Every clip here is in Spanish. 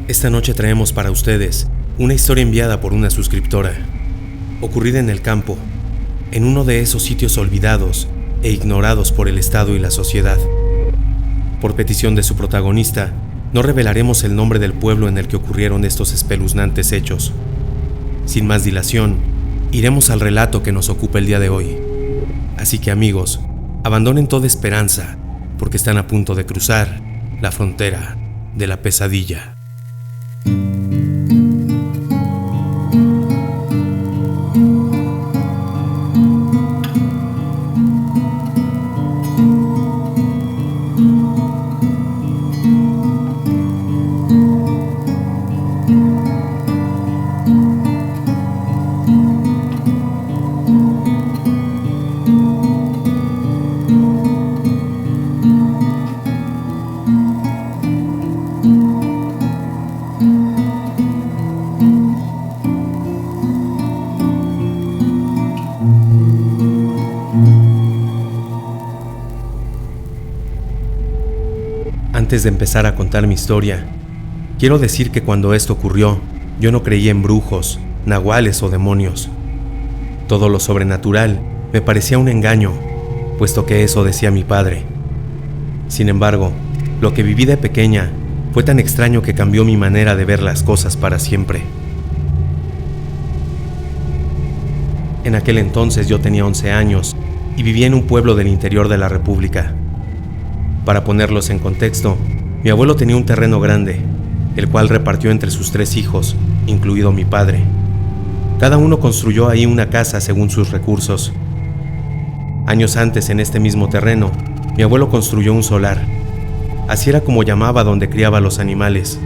Esta noche traemos para ustedes una historia enviada por una suscriptora, ocurrida en el campo, en uno de esos sitios olvidados e ignorados por el Estado y la sociedad. Por petición de su protagonista, no revelaremos el nombre del pueblo en el que ocurrieron estos espeluznantes hechos. Sin más dilación, iremos al relato que nos ocupa el día de hoy. Así que amigos, abandonen toda esperanza, porque están a punto de cruzar la frontera de la pesadilla. Antes de empezar a contar mi historia, quiero decir que cuando esto ocurrió, yo no creía en brujos, nahuales o demonios. Todo lo sobrenatural me parecía un engaño, puesto que eso decía mi padre. Sin embargo, lo que viví de pequeña fue tan extraño que cambió mi manera de ver las cosas para siempre. En aquel entonces yo tenía 11 años y vivía en un pueblo del interior de la República. Para ponerlos en contexto, mi abuelo tenía un terreno grande, el cual repartió entre sus 3 hijos, incluido mi padre. Cada uno construyó ahí una casa según sus recursos. Años antes, en este mismo terreno, mi abuelo construyó un solar. Así era como llamaba donde criaba los animales.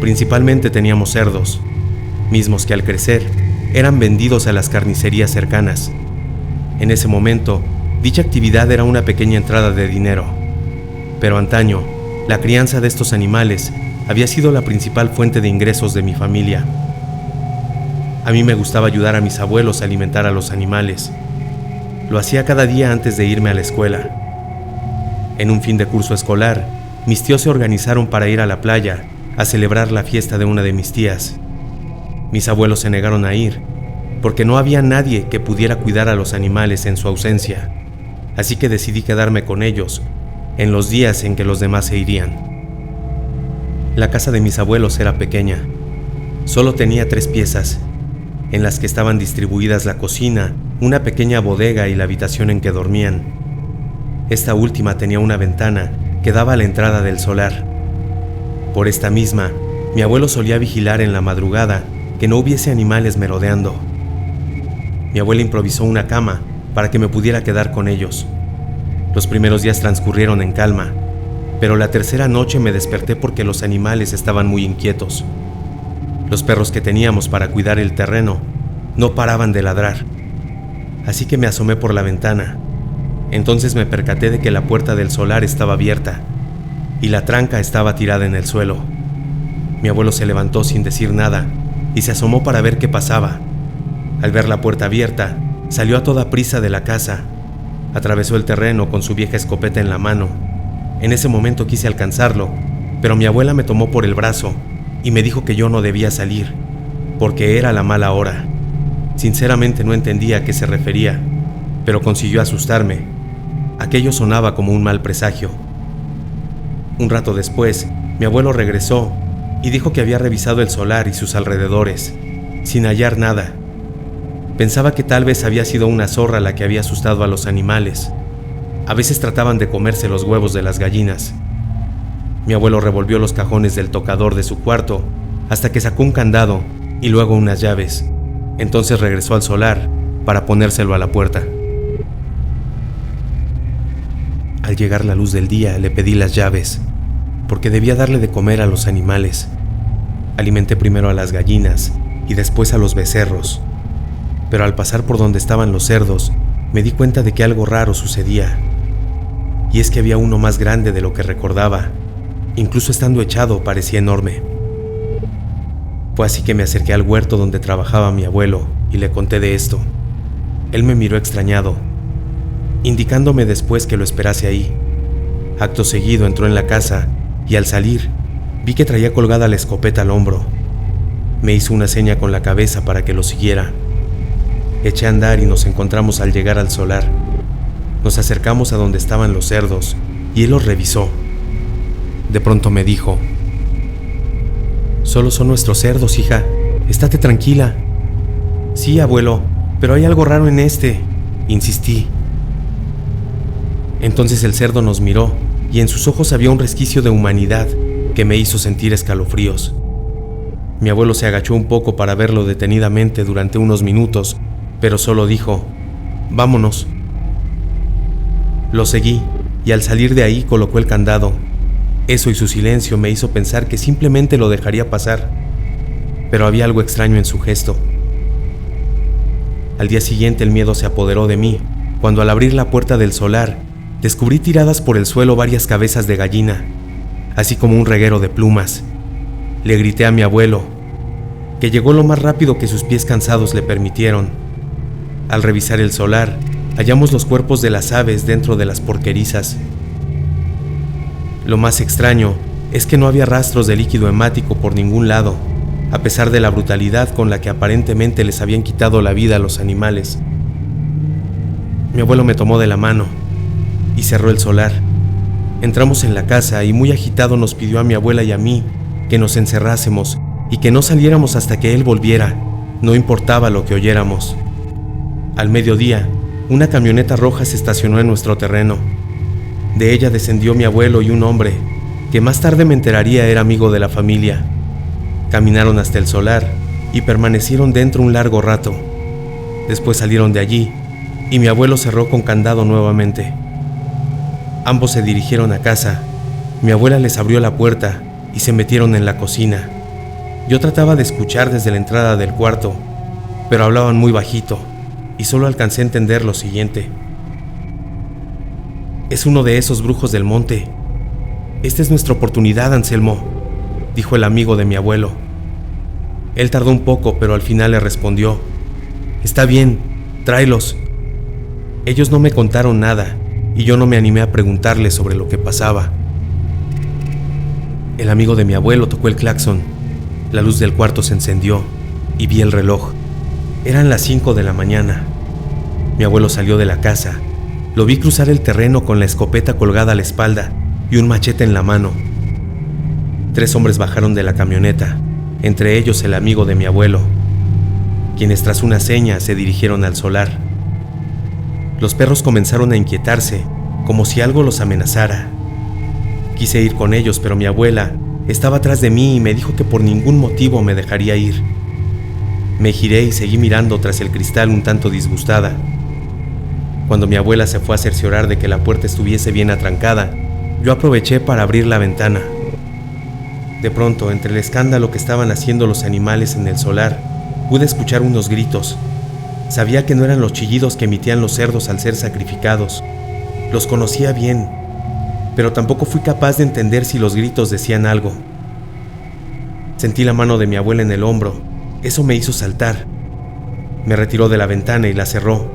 Principalmente teníamos cerdos, mismos que al crecer eran vendidos a las carnicerías cercanas. En ese momento, dicha actividad era una pequeña entrada de dinero. Pero antaño, la crianza de estos animales había sido la principal fuente de ingresos de mi familia. A mí me gustaba ayudar a mis abuelos a alimentar a los animales. Lo hacía cada día antes de irme a la escuela. En un fin de curso escolar, mis tíos se organizaron para ir a la playa a celebrar la fiesta de una de mis tías. Mis abuelos se negaron a ir, porque no había nadie que pudiera cuidar a los animales en su ausencia, así que decidí quedarme con ellos en los días en que los demás se irían. La casa de mis abuelos era pequeña. Solo tenía 3 piezas, en las que estaban distribuidas la cocina, una pequeña bodega y la habitación en que dormían. Esta última tenía una ventana que daba a la entrada del solar. Por esta misma, mi abuelo solía vigilar en la madrugada que no hubiese animales merodeando. Mi abuela improvisó una cama para que me pudiera quedar con ellos. Los primeros días transcurrieron en calma, pero la tercera noche me desperté porque los animales estaban muy inquietos. Los perros que teníamos para cuidar el terreno no paraban de ladrar, así que me asomé por la ventana. Entonces me percaté de que la puerta del solar estaba abierta y la tranca estaba tirada en el suelo. Mi abuelo se levantó sin decir nada y se asomó para ver qué pasaba. Al ver la puerta abierta, salió a toda prisa de la casa. Atravesó el terreno con su vieja escopeta en la mano. En ese momento quise alcanzarlo, pero mi abuela me tomó por el brazo y me dijo que yo no debía salir, porque era la mala hora. Sinceramente no entendía a qué se refería, pero consiguió asustarme. Aquello sonaba como un mal presagio. Un rato después, mi abuelo regresó y dijo que había revisado el solar y sus alrededores, sin hallar nada. Pensaba que tal vez había sido una zorra la que había asustado a los animales. A veces trataban de comerse los huevos de las gallinas. Mi abuelo revolvió los cajones del tocador de su cuarto hasta que sacó un candado y luego unas llaves. Entonces regresó al solar para ponérselo a la puerta. Al llegar la luz del día le pedí las llaves, porque debía darle de comer a los animales. Alimenté primero a las gallinas y después a los becerros. Pero al pasar por donde estaban los cerdos, me di cuenta de que algo raro sucedía. Y es que había uno más grande de lo que recordaba. Incluso estando echado parecía enorme. Fue así que me acerqué al huerto donde trabajaba mi abuelo y le conté de esto. Él me miró extrañado, indicándome después que lo esperase ahí. Acto seguido entró en la casa y al salir, Vi que traía colgada la escopeta al hombro. Me hizo una seña con la cabeza para que lo siguiera. Eché a andar y nos encontramos al llegar al solar. Nos acercamos a donde estaban los cerdos y él los revisó. De pronto me dijo: «Solo son nuestros cerdos, hija. Estate tranquila». «Sí, abuelo, pero hay algo raro en este», insistí. Entonces el cerdo nos miró y en sus ojos había un resquicio de humanidad que me hizo sentir escalofríos. Mi abuelo se agachó un poco para verlo detenidamente durante unos minutos, pero solo dijo: «Vámonos». Lo seguí y al salir de ahí colocó el candado. Eso y su silencio me hizo pensar que simplemente lo dejaría pasar, pero había algo extraño en su gesto. Al día siguiente el miedo se apoderó de mí, cuando al abrir la puerta del solar, descubrí tiradas por el suelo varias cabezas de gallina, así como un reguero de plumas. Le grité a mi abuelo, que llegó lo más rápido que sus pies cansados le permitieron. Al revisar el solar, hallamos los cuerpos de las aves dentro de las porquerizas. Lo más extraño es que no había rastros de líquido hemático por ningún lado, a pesar de la brutalidad con la que aparentemente les habían quitado la vida a los animales. Mi abuelo me tomó de la mano y cerró el solar. Entramos en la casa y muy agitado nos pidió a mi abuela y a mí que nos encerrásemos y que no saliéramos hasta que él volviera, no importaba lo que oyéramos. Al mediodía, una camioneta roja se estacionó en nuestro terreno. De ella descendió mi abuelo y un hombre, que más tarde me enteraría era amigo de la familia. Caminaron hasta el solar y permanecieron dentro un largo rato. Después salieron de allí y mi abuelo cerró con candado nuevamente. Ambos se dirigieron a casa. Mi abuela les abrió la puerta y se metieron en la cocina. Yo trataba de escuchar desde la entrada del cuarto, pero hablaban muy bajito y solo alcancé a entender lo siguiente: «Es uno de esos brujos del monte. Esta es nuestra oportunidad, Anselmo», dijo el amigo de mi abuelo. Él tardó un poco, pero al final le respondió: «Está bien, tráelos». Ellos no me contaron nada y yo no me animé a preguntarles sobre lo que pasaba. El amigo de mi abuelo tocó el claxon. La luz del cuarto se encendió y vi el reloj. Eran las 5 de la mañana. Mi abuelo salió de la casa. Lo vi cruzar el terreno con la escopeta colgada a la espalda y un machete en la mano. 3 hombres bajaron de la camioneta, entre ellos el amigo de mi abuelo, quienes tras una seña se dirigieron al solar. Los perros comenzaron a inquietarse, como si algo los amenazara. Quise ir con ellos, pero mi abuela estaba atrás de mí y me dijo que por ningún motivo me dejaría ir. Me giré y seguí mirando tras el cristal un tanto disgustada. Cuando mi abuela se fue a cerciorar de que la puerta estuviese bien atrancada, yo aproveché para abrir la ventana. De pronto, entre el escándalo que estaban haciendo los animales en el solar, pude escuchar unos gritos. Sabía que no eran los chillidos que emitían los cerdos al ser sacrificados. Los conocía bien, pero tampoco fui capaz de entender si los gritos decían algo. Sentí la mano de mi abuela en el hombro. Eso me hizo saltar. Me retiró de la ventana y la cerró,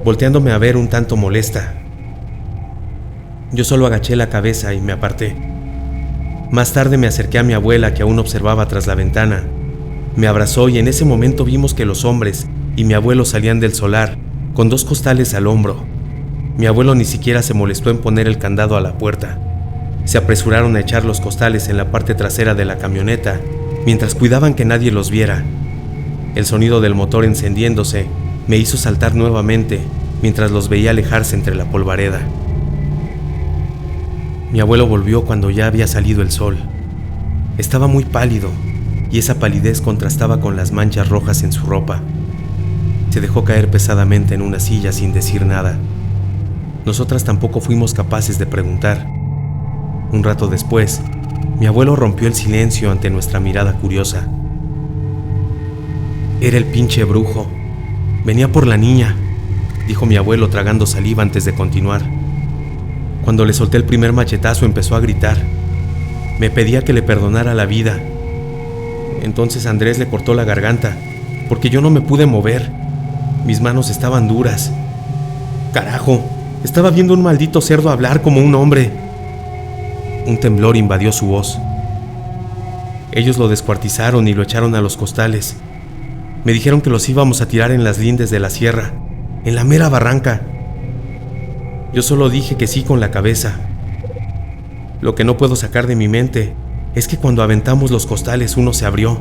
volteándome a ver un tanto molesta. Yo solo agaché la cabeza y me aparté. Más tarde me acerqué a mi abuela, que aún observaba tras la ventana. Me abrazó y en ese momento vimos que los hombres y mi abuelo salían del solar con 2 costales al hombro. Mi abuelo ni siquiera se molestó en poner el candado a la puerta. Se apresuraron a echar los costales en la parte trasera de la camioneta mientras cuidaban que nadie los viera. El sonido del motor encendiéndose me hizo saltar nuevamente mientras los veía alejarse entre la polvareda. Mi abuelo volvió cuando ya había salido el sol. Estaba muy pálido y esa palidez contrastaba con las manchas rojas en su ropa. Se dejó caer pesadamente en una silla sin decir nada. Nosotras tampoco fuimos capaces de preguntar. Un rato después, mi abuelo rompió el silencio ante nuestra mirada curiosa. «Era el pinche brujo. Venía por la niña», dijo mi abuelo tragando saliva antes de continuar. Cuando le solté el primer machetazo empezó a gritar. Me pedía que le perdonara la vida. Entonces Andrés le cortó la garganta, porque yo no me pude mover. Mis manos estaban duras. Carajo, estaba viendo un maldito cerdo hablar como un hombre. Un temblor invadió su voz. Ellos lo descuartizaron y lo echaron a los costales. Me dijeron que los íbamos a tirar en las lindes de la sierra, en la mera barranca. Yo solo dije que sí con la cabeza. Lo que no puedo sacar de mi mente es que cuando aventamos los costales uno se abrió,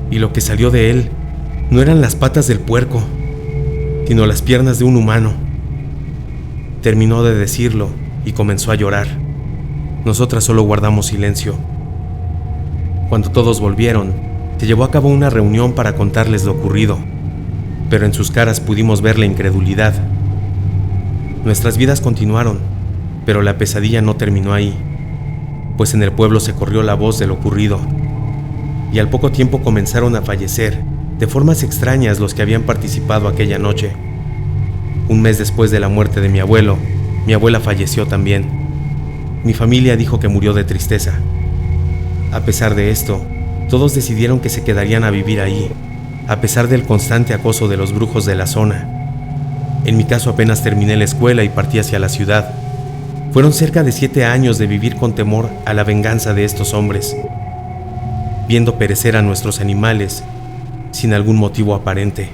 y lo que salió de él no eran las patas del puerco, sino las piernas de un humano. Terminó de decirlo y comenzó a llorar. Nosotras solo guardamos silencio. Cuando todos volvieron, se llevó a cabo una reunión para contarles lo ocurrido, pero en sus caras pudimos ver la incredulidad. Nuestras vidas continuaron, pero la pesadilla no terminó ahí, pues en el pueblo se corrió la voz de lo ocurrido, y al poco tiempo comenzaron a fallecer de formas extrañas los que habían participado aquella noche. Un mes después de la muerte de mi abuelo, mi abuela falleció también. Mi familia dijo que murió de tristeza. A pesar de esto, todos decidieron que se quedarían a vivir ahí, a pesar del constante acoso de los brujos de la zona. En mi caso apenas terminé la escuela y partí hacia la ciudad. Fueron cerca de 7 años de vivir con temor a la venganza de estos hombres, viendo perecer a nuestros animales sin algún motivo aparente.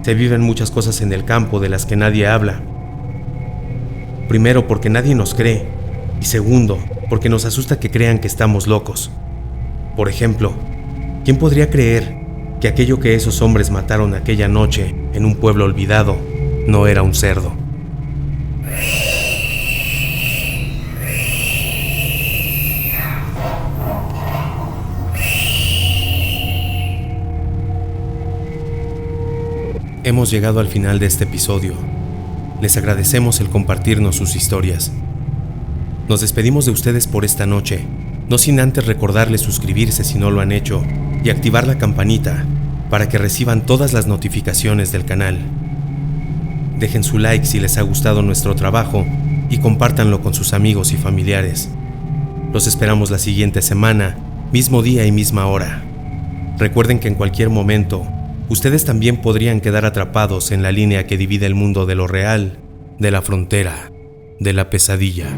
Se viven muchas cosas en el campo de las que nadie habla. Primero, porque nadie nos cree, y segundo, porque nos asusta que crean que estamos locos. Por ejemplo, ¿quién podría creer que aquello que esos hombres mataron aquella noche en un pueblo olvidado no era un cerdo? Hemos llegado al final de este episodio. Les agradecemos el compartirnos sus historias. Nos despedimos de ustedes por esta noche, no sin antes recordarles suscribirse si no lo han hecho y activar la campanita para que reciban todas las notificaciones del canal. Dejen su like si les ha gustado nuestro trabajo y compártanlo con sus amigos y familiares. Los esperamos la siguiente semana, mismo día y misma hora. Recuerden que en cualquier momento, ustedes también podrían quedar atrapados en la línea que divide el mundo de lo real de la frontera de la pesadilla.